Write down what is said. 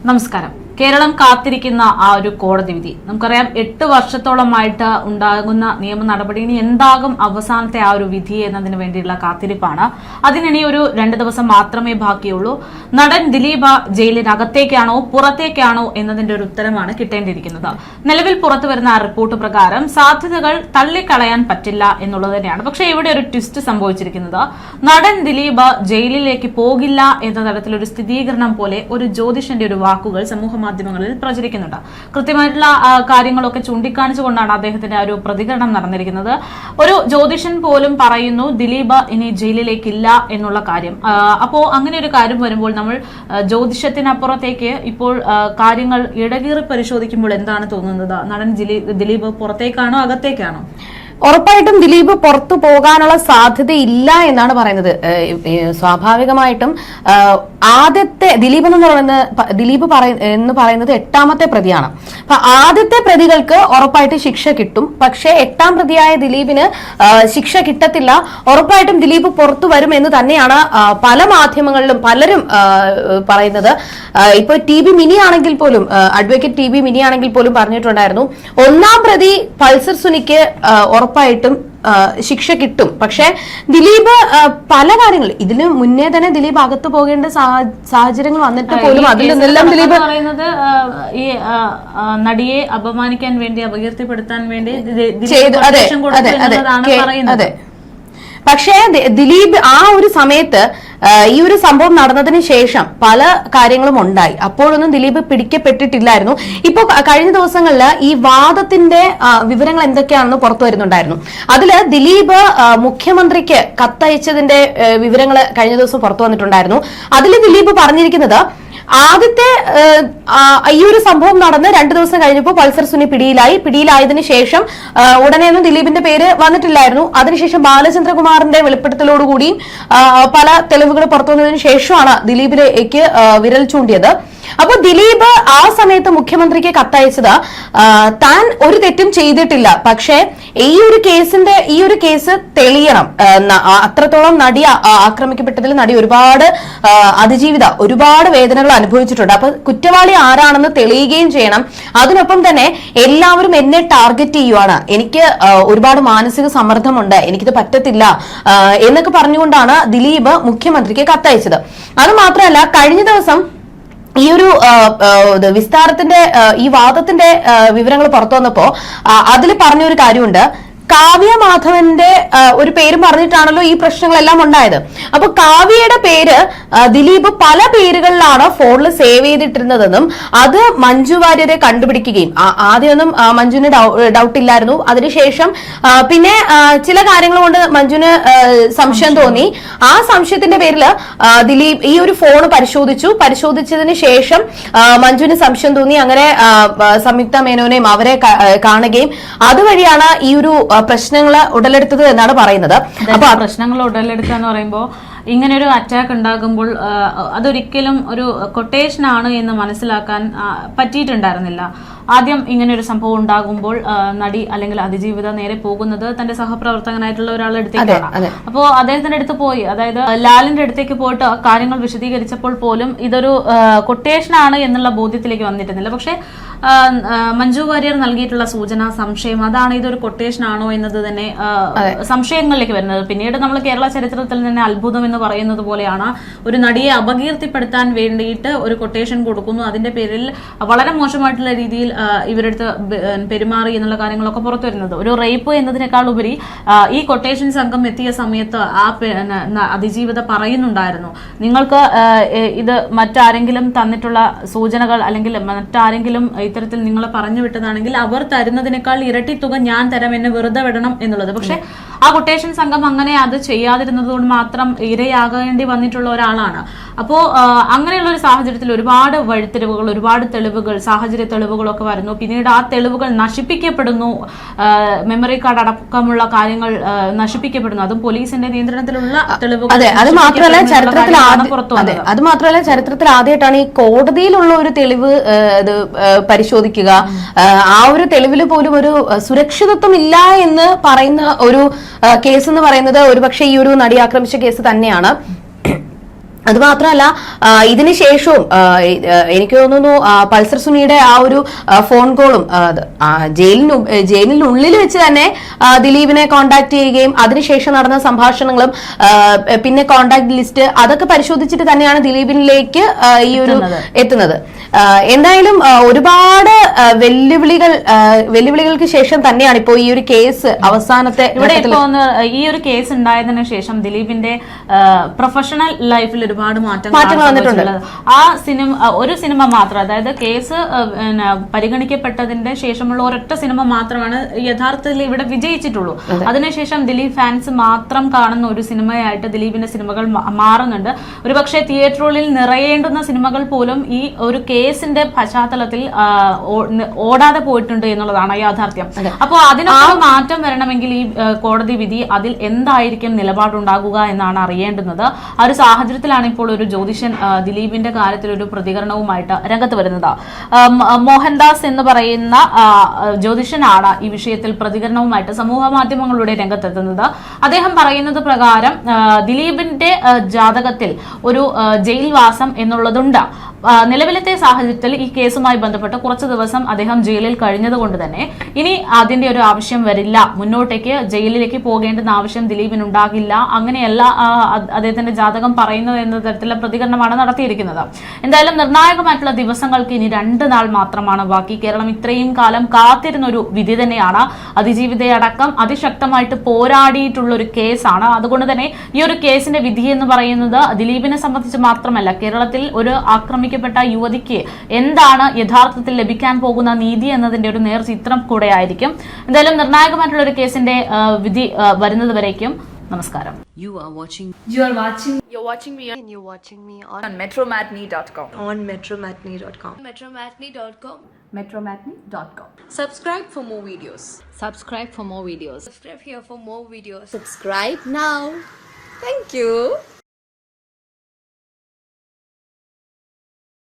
നമസ്കാരം. കേരളം കാത്തിരിക്കുന്ന ആ ഒരു കോടതി വിധി നമുക്കറിയാം. 8 വർഷത്തോളമായിട്ട് ഉണ്ടാകുന്ന നിയമ നടപടി ഇനി എന്താകും അവസാനത്തെ ആ ഒരു വിധി എന്നതിന് വേണ്ടിയുള്ള കാത്തിരിപ്പാണ്. അതിനി ഒരു 2 ദിവസം മാത്രമേ ബാക്കിയുള്ളൂ. നടൻ ദിലീപ് ജയിലിനകത്തേക്കാണോ പുറത്തേക്കാണോ എന്നതിന്റെ ഒരു ഉത്തരമാണ് കിട്ടേണ്ടിയിരിക്കുന്നത്. നിലവിൽ പുറത്തു വരുന്ന ആ റിപ്പോർട്ട് പ്രകാരം സാധ്യതകൾ തള്ളിക്കളയാൻ പറ്റില്ല എന്നുള്ളത് തന്നെയാണ്. പക്ഷേ ഇവിടെ ഒരു ട്വിസ്റ്റ് സംഭവിച്ചിരിക്കുന്നത്, നടൻ ദിലീപ് ജയിലിലേക്ക് പോകില്ല എന്ന തരത്തിലൊരു സ്ഥിരീകരണം പോലെ ഒരു ജ്യോതിഷന്റെ ഒരു വാക്കുകൾ സമൂഹ മാധ്യമങ്ങളിൽ പ്രചരിക്കുന്നുണ്ട്. കൃത്യമായിട്ടുള്ള കാര്യങ്ങളൊക്കെ ചൂണ്ടിക്കാണിച്ചുകൊണ്ടാണ് അദ്ദേഹത്തിന്റെ ഒരു പ്രതികരണം നടന്നിരിക്കുന്നത്. ഒരു ജ്യോതിഷൻ പോലും പറയുന്നു ദിലീപ് ഇനി ജയിലിലേക്കില്ല എന്നുള്ള കാര്യം. അപ്പോ അങ്ങനെ ഒരു കാര്യം വരുമ്പോൾ നമ്മൾ ജ്യോതിഷത്തിനപ്പുറത്തേക്ക് ഇപ്പോൾ കാര്യങ്ങൾ ഇടകീറി പരിശോധിക്കുമ്പോൾ എന്താണ് തോന്നുന്നത്? നടൻ ദിലീപ് പുറത്തേക്കാണോ അകത്തേക്കാണോ? ഉറപ്പായിട്ടും ദിലീപ് പുറത്തു പോകാനുള്ള സാധ്യതയില്ല എന്നാണ് പറയുന്നത്. സ്വാഭാവികമായിട്ടും ആദ്യത്തെ ദിലീപ് എന്ന് പറയുന്നത് 8ാമത്തെ പ്രതിയാണ്. അപ്പൊ ആദ്യത്തെ പ്രതികൾക്ക് ഉറപ്പായിട്ട് ശിക്ഷ കിട്ടും. പക്ഷേ 8ാം പ്രതിയായ ദിലീപിന് ശിക്ഷ കിട്ടത്തില്ല. ഉറപ്പായിട്ടും ദിലീപ് പുറത്തു വരും എന്ന് തന്നെയാണ് പല മാധ്യമങ്ങളിലും പലരും പറയുന്നത്. ഇപ്പൊ ടി ബി മിനി ആണെങ്കിൽ പോലും, അഡ്വക്കേറ്റ് ടി ബി മിനി ആണെങ്കിൽ പോലും പറഞ്ഞിട്ടുണ്ടായിരുന്നു 1ാം പ്രതി പൾസർ സുനിക്ക് ഉറപ്പായിട്ടും ശിക്ഷ കിട്ടും. പക്ഷെ ദിലീപ് പല കാര്യങ്ങൾ ഇതിന് മുന്നേ തന്നെ ദിലീപ് അകത്തു പോകേണ്ട സാഹചര്യങ്ങൾ വന്നിട്ട് പോലും അതിൽ നിന്നെല്ലാം ദിലീപ് പറയുന്നത് ഈ നടിയെ അപമാനിക്കാൻ വേണ്ടി അപകീർത്തിപ്പെടുത്താൻ വേണ്ടി അതെ. പക്ഷേ ദിലീപ് ആ ഒരു സമയത്ത് ഈ ഒരു സംഭവം നടന്നതിന് ശേഷം പല കാര്യങ്ങളും ഉണ്ടായി. അപ്പോഴൊന്നും ദിലീപ് പിടിക്കപ്പെട്ടിട്ടില്ലായിരുന്നു. ഇപ്പൊ കഴിഞ്ഞ ദിവസങ്ങളിൽ ഈ വാദത്തിന്റെ വിവരങ്ങൾ എന്തൊക്കെയാണെന്ന് പുറത്തു വരുന്നുണ്ടായിരുന്നു. അതില് ദിലീപ് മുഖ്യമന്ത്രിക്ക് കത്തയച്ചതിന്റെ വിവരങ്ങൾ കഴിഞ്ഞ ദിവസം പുറത്തു വന്നിട്ടുണ്ടായിരുന്നു. അതിൽ ദിലീപ് പറഞ്ഞിരിക്കുന്നത്, ആദ്യത്തെ ഈ ഒരു സംഭവം നടന്ന് 2 ദിവസം കഴിഞ്ഞപ്പോൾ പൾസർ സുനി പിടിയിലായതിനു ശേഷം ഉടനെയൊന്നും ദിലീപിന്റെ പേര് വന്നിട്ടില്ലായിരുന്നു. അതിനുശേഷം ബാലചന്ദ്രകുമാറിന്റെ വെളിപ്പെടുത്തലോടുകൂടിയും പല തെളിവുകൾ പുറത്തു വന്നതിനു ശേഷമാണ് ദിലീപിലേക്ക് വിരൽ ചൂണ്ടിയത്. അപ്പൊ ദിലീപ് ആ സമയത്ത് മുഖ്യമന്ത്രിക്ക് കത്തയച്ചത്, താൻ ഒരു തെറ്റും ചെയ്തിട്ടില്ല, പക്ഷേ ഈ ഒരു കേസ് തെളിയണം. അത്രത്തോളം നടി ആക്രമിക്കപ്പെട്ടതിൽ നടി ഒരുപാട് വേദനകൾ അനുഭവിച്ചിട്ടുണ്ട്. അപ്പൊ കുറ്റവാളി ആരാണെന്ന് തെളിയുകയും ചെയ്യണം. അതിനൊപ്പം തന്നെ എല്ലാവരും എന്നെ ടാർഗറ്റ് ചെയ്യുവാണ്, എനിക്ക് ഒരുപാട് മാനസിക സമ്മർദ്ദമുണ്ട്, എനിക്കിത് പറ്റത്തില്ല എന്നൊക്കെ പറഞ്ഞുകൊണ്ടാണ് ദിലീപ് മുഖ്യമന്ത്രിക്ക് കത്തയച്ചത്. അത് മാത്രമല്ല, കഴിഞ്ഞ ദിവസം ഈ ഒരു വിസ്താരത്തിന്റെ ഈ വാദത്തിന്റെ വിവരങ്ങൾ പുറത്തു വന്നപ്പോ അതിൽ പറഞ്ഞൊരു കാര്യമുണ്ട്. കാവ്യ മാധവന്റെ ഒരു പേരും പറഞ്ഞിട്ടാണല്ലോ ഈ പ്രശ്നങ്ങളെല്ലാം ഉണ്ടായത്. അപ്പൊ കാവ്യയുടെ പേര് ദിലീപ് പല പേരുകളിലാണ് ഫോണിൽ സേവ് ചെയ്തിട്ടിരുന്നതെന്നും അത് മഞ്ജു വാര്യരെ കണ്ടുപിടിക്കുകയും, ആദ്യമൊന്നും മഞ്ജുവിന് ഡൗട്ട് ഇല്ലായിരുന്നു. അതിനുശേഷം പിന്നെ ചില കാര്യങ്ങൾ കൊണ്ട് മഞ്ജുവിന് സംശയം തോന്നി. ആ സംശയത്തിന്റെ പേരിൽ ദിലീപ് ഈ ഒരു ഫോൺ പരിശോധിച്ചതിന് ശേഷം മഞ്ജുവിന് സംശയം തോന്നി. അങ്ങനെ സംയുക്ത മേനോനെയും അവരെ കാണുകയും അതുവഴിയാണ് ഈ ഒരു പ്രശ്നങ്ങൾ ഉടലെടുത്തത് എന്നാണ് പറയുന്നത്. അപ്പൊ പ്രശ്നങ്ങൾ ഉടലെടുക്കുക എന്ന് പറയുമ്പോൾ ഇങ്ങനെ ഒരു അറ്റാക്ക് ഉണ്ടാകുമ്പോൾ അതൊരിക്കലും ഒരു കൊട്ടേഷൻ ആണ് എന്ന് മനസ്സിലാക്കാൻ പറ്റിയിട്ടുണ്ടായിരുന്നില്ല. ആദ്യം ഇങ്ങനെ ഒരു സംഭവം ഉണ്ടാകുമ്പോൾ നടി അല്ലെങ്കിൽ അതിജീവിത നേരെ പോകുന്നത് തന്റെ സഹപ്രവർത്തകനായിട്ടുള്ള ഒരാളുടെ അടുത്തേക്കാണ്. അപ്പോ അദ്ദേഹത്തിന്റെ അടുത്ത് പോയി, അതായത് ലാലിന്റെ അടുത്തേക്ക് പോയിട്ട് കാര്യങ്ങൾ വിശദീകരിച്ചപ്പോൾ പോലും ഇതൊരു കൊട്ടേഷൻ ആണ് എന്നുള്ള ബോധ്യത്തിലേക്ക് വന്നിരുന്നില്ല. പക്ഷെ മഞ്ജു വാര്യർ നൽകിയിട്ടുള്ള സൂചന, സംശയം, അതാണ് ഇതൊരു കൊട്ടേഷൻ ആണോ എന്നത് തന്നെ സംശയങ്ങളിലേക്ക് വരുന്നത്. പിന്നീട് നമ്മൾ കേരള ചരിത്രത്തിൽ തന്നെ അത്ഭുതം എന്ന് പറയുന്നത് പോലെയാണ് ഒരു നടിയെ അപകീർത്തിപ്പെടുത്താൻ വേണ്ടിയിട്ട് ഒരു കൊട്ടേഷൻ കൊടുക്കുന്നു. അതിന്റെ പേരിൽ വളരെ മോശമായിട്ടുള്ള രീതിയിൽ ഇവരെടുത്ത് പെരുമാറി എന്നുള്ള കാര്യങ്ങളൊക്കെ പുറത്തു വരുന്നത്. ഒരു റേപ്പ് എന്നതിനേക്കാൾ ഉപരി ഈ കൊട്ടേഷൻ സംഘം എത്തിയ സമയത്ത് അതിജീവിത പറയുന്നുണ്ടായിരുന്നു, നിങ്ങൾക്ക് ഇത് മറ്റാരെങ്കിലും തന്നിട്ടുള്ള സൂചനകൾ അല്ലെങ്കിൽ മറ്റാരെങ്കിലും ഇത്തരത്തിൽ നിങ്ങൾ പറഞ്ഞു വിട്ടതാണെങ്കിൽ അവർ തരുന്നതിനേക്കാൾ ഇരട്ടി തുക ഞാൻ തരാം, എന്നെ വെറുതെ വിടണം എന്നുള്ളത്. പക്ഷെ ആ കൊട്ടേഷൻ സംഘം അങ്ങനെ അത് ചെയ്യാതിരുന്നതുകൊണ്ട് മാത്രം ഇരയാകേണ്ടി വന്നിട്ടുള്ള ഒരാളാണ്. അപ്പോ അങ്ങനെയുള്ള ഒരു സാഹചര്യത്തിൽ ഒരുപാട് വഴിത്തിരിവുകൾ, ഒരുപാട് തെളിവുകൾ, സാഹചര്യ തെളിവുകളൊക്കെ വരുന്നു. പിന്നീട് ആ തെളിവുകൾ നശിപ്പിക്കപ്പെടുന്നു. മെമ്മറി കാർഡ് അടക്കമുള്ള കാര്യങ്ങൾ നശിപ്പിക്കപ്പെടുന്നു. അതും പോലീസിന്റെ നിയന്ത്രണത്തിലുള്ള തെളിവുകൾ. അത് മാത്രമല്ല ചരിത്രത്തിൽ ആദ്യമായിട്ടാണ് ഈ കോടതിയിലുള്ള ഒരു തെളിവ് പരിശോധിക്കുക. ആ ഒരു തെളിവിൽ പോലും ഒരു സുരക്ഷിതത്വം ഇല്ല എന്ന് പറയുന്ന ഒരു കേസ് എന്ന് പറയുന്നത് ഒരുപക്ഷെ ഈ ഒരു നടി ആക്രമിച്ച കേസ് തന്നെയാണ്. അത് മാത്രമല്ല ഇതിന് ശേഷവും എനിക്ക് തോന്നുന്നു പൾസർ സുനിയുടെ ആ ഒരു ഫോൺ കോളും ജയിലിനുള്ളിൽ വെച്ച് തന്നെ ദിലീപിനെ കോണ്ടാക്ട് ചെയ്യുകയും അതിനുശേഷം നടന്ന സംഭാഷണങ്ങളും പിന്നെ കോണ്ടാക്ട് ലിസ്റ്റ് അതൊക്കെ പരിശോധിച്ചിട്ട് തന്നെയാണ് ദിലീപിനിലേക്ക് ഈ ഒരു എത്തുന്നത്. എന്തായാലും ഒരുപാട് വെല്ലുവിളികൾക്ക് ശേഷം തന്നെയാണ് ഇപ്പോൾ ഈ ഒരു കേസ് അവസാനത്തെ ഇവിടെ ഇപ്പോൾ ഈ ഒരു കേസ് ഉണ്ടായതിനു ശേഷം ദിലീപിന്റെ പ്രൊഫഷണൽ ലൈഫിൽ ഒരുപാട് മാറ്റങ്ങൾ വന്നിട്ടുണ്ട്. ആ ഒരു സിനിമ മാത്രം, അതായത് കേസ് പരിഗണിക്കപ്പെട്ടതിന്റെ ശേഷമുള്ള ഒരൊറ്റ സിനിമ മാത്രമാണ് യഥാർത്ഥത്തിൽ ഇവിടെ വിജയിച്ചിട്ടുള്ളൂ. അതിനുശേഷം ദിലീപ് ഫാൻസ് മാത്രം കാണുന്ന ഒരു സിനിമയായിട്ട് ദിലീപിന്റെ സിനിമകൾ മാറുന്നുണ്ട്. ഒരുപക്ഷെ തിയേറ്ററുകളിൽ നിറയേണ്ടുന്ന സിനിമകൾ പോലും ഈ ഒരു കേസിന്റെ പശ്ചാത്തലത്തിൽ ഓടാതെ പോയിട്ടുണ്ട് എന്നുള്ളതാണ് യാഥാർത്ഥ്യം. അപ്പോൾ അതിനൊക്കെ മാറ്റം വരണമെങ്കിൽ ഈ കോടതി വിധി അതിൽ എന്തായിരിക്കും നിലപാടുണ്ടാകുക എന്നാണ് അറിയേണ്ടുന്നത്. ആ ഒരു സാഹചര്യത്തിലാണ് ഇപ്പോൾ ഒരു ജ്യോതിഷൻ ദിലീപിന്റെ കാര്യത്തിൽ ഒരു പ്രതികരണവുമായിട്ട് രംഗത്ത് വരുന്നത്. മോഹൻദാസ് എന്ന് പറയുന്ന ജ്യോതിഷനാണ് ഈ വിഷയത്തിൽ പ്രതികരണവുമായിട്ട് സമൂഹ മാധ്യമങ്ങളുടെ രംഗത്തെത്തുന്നത്. അദ്ദേഹം പറയുന്നത് പ്രകാരം ദിലീപിന്റെ ജാതകത്തിൽ ഒരു ജയിൽവാസം എന്നുള്ളതുണ്ട്. നിലവിലത്തെ സാഹചര്യത്തിൽ ഈ കേസുമായി ബന്ധപ്പെട്ട് കുറച്ച് ദിവസം അദ്ദേഹം ജയിലിൽ കഴിഞ്ഞതുകൊണ്ട് തന്നെ ഇനി അതിന്റെ ഒരു ആവശ്യം വരില്ല, മുന്നോട്ടേക്ക് ജയിലിലേക്ക് പോകേണ്ടുന്ന ആവശ്യം ദിലീപിനുണ്ടാകില്ല, അങ്ങനെയല്ല അദ്ദേഹത്തിന്റെ ജാതകം പറയുന്നത് എന്ന തരത്തിലുള്ള പ്രതികരണമാണ് നടത്തിയിരിക്കുന്നത്. എന്തായാലും നിർണായകമായിട്ടുള്ള ദിവസങ്ങൾക്ക് ഇനി 2 നാൾ മാത്രമാണ് ബാക്കി. കേരളം ഇത്രയും കാലം കാത്തിരുന്നൊരു വിധി തന്നെയാണ്. അതിജീവിതയടക്കം അതിശക്തമായിട്ട് പോരാടിയിട്ടുള്ള ഒരു കേസാണ്. അതുകൊണ്ട് തന്നെ ഈ ഒരു കേസിന്റെ വിധി എന്ന് പറയുന്നത് ദിലീപിനെ സംബന്ധിച്ച് മാത്രമല്ല, കേരളത്തിൽ ഒരു ആക്രമിക്കപ്പെട്ട യുവതിക്ക് എന്താണ് യഥാർത്ഥത്തിൽ ലഭിക്കാൻ പോകുന്ന നീതി എന്നതിന്റെ ഒരു നേർചിത്രം കൂടെ ആയിരിക്കും. എന്തായാലും നിർണായകമായിട്ടുള്ള ഒരു കേസിന്റെ വിധി വരുന്നത് വരേക്കും നമസ്കാരം. You're watching me on metromatney.com. metromatney.com. Subscribe for more videos. Subscribe for more videos. Subscribe here for more videos. Subscribe now. Thank you.